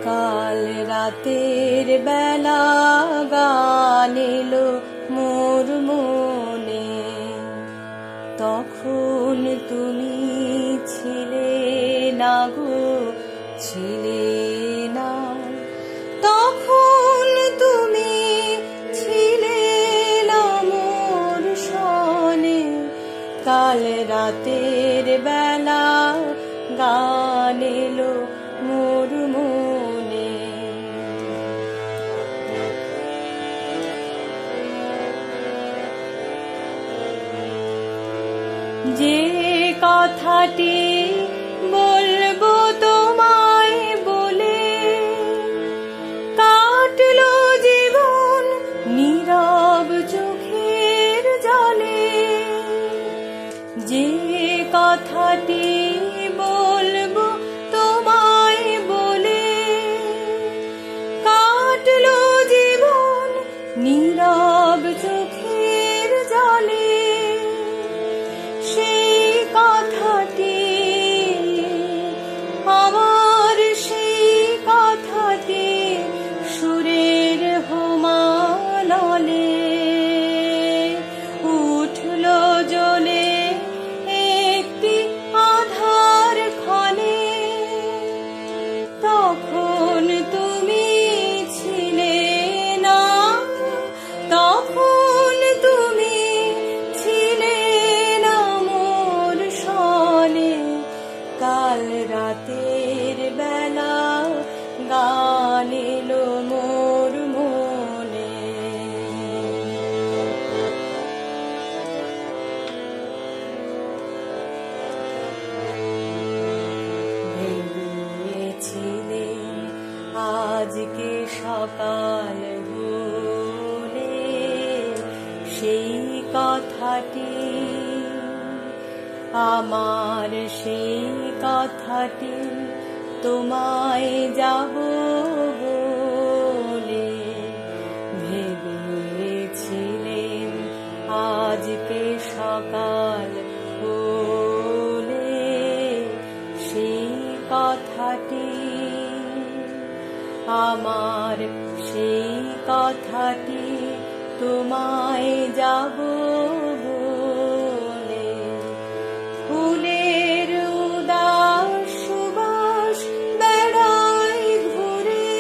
কাল রাতের বেলা গান এলো মোর মনে, তখন তুমি ছিলে না গো, ছিলে না। তখন তুমি ছিলে না মোর সনে, কাল রাতের বেলা গান এলো মোর মনে। যে কথাটি বলবো তোমায় বলে, কাটলো জীবন নীরব চোখের জলে। যে কথাটি বলবো তোমায় বলে, কাটলো জীবন নীরব চোখের জলে। সেই কথাটি আমার, সেই কথাটি সুরের হোমানলে উঠলো জ্বলে একটি আধার ক্ষণে। তখন তুমি ছিলে না, তখন তুমি ছিলে না মোর সনে, কাল রাতের বেলা গান এলো মোর মনে। ভেবেছিলেন আজকে সকাল হলে সেই কথাটি আমার, সেই কথাটি তোমায় যাব বলে। ভেবেছিলেন আজকে সকাল হলে সেই কথাটি আমার, সেই কথাটি তোমায় যাব বলে। ফুলের উদাস সুবাস বেড়ায় ঘুরে,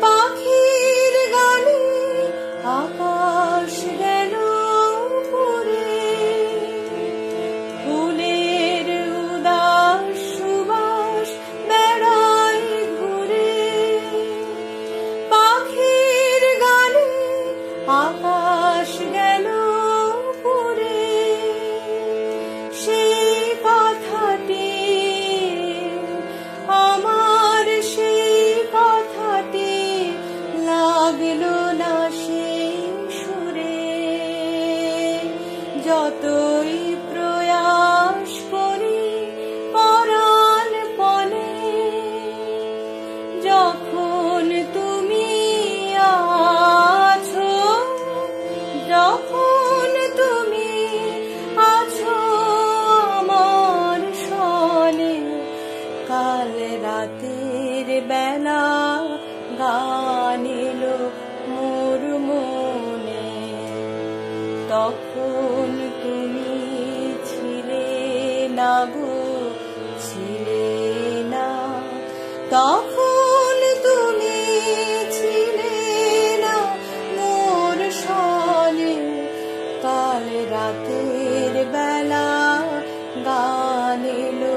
পাখির গানে আকাশ গেল পুরে। ফুলের উদাস সুবাস বেড়ায় ঘুরে, পাখির গানে আকাশ গেল পুরে। সেই কথাটি আমার, সেই কথাটি লাগলো না সেই সুরে। যতই প্রয়াস করি পরাণপণে, যখন তুমি আছো, যখন তুমি আছো আমার সনে, কাল রাতের বেলা গান এলো মোর মনে। তখন তুমি ছিলে না গো, ছিলে না। তখন তুমি ছিলে না মোর সনে, কাল রাতের বেলা গান এলো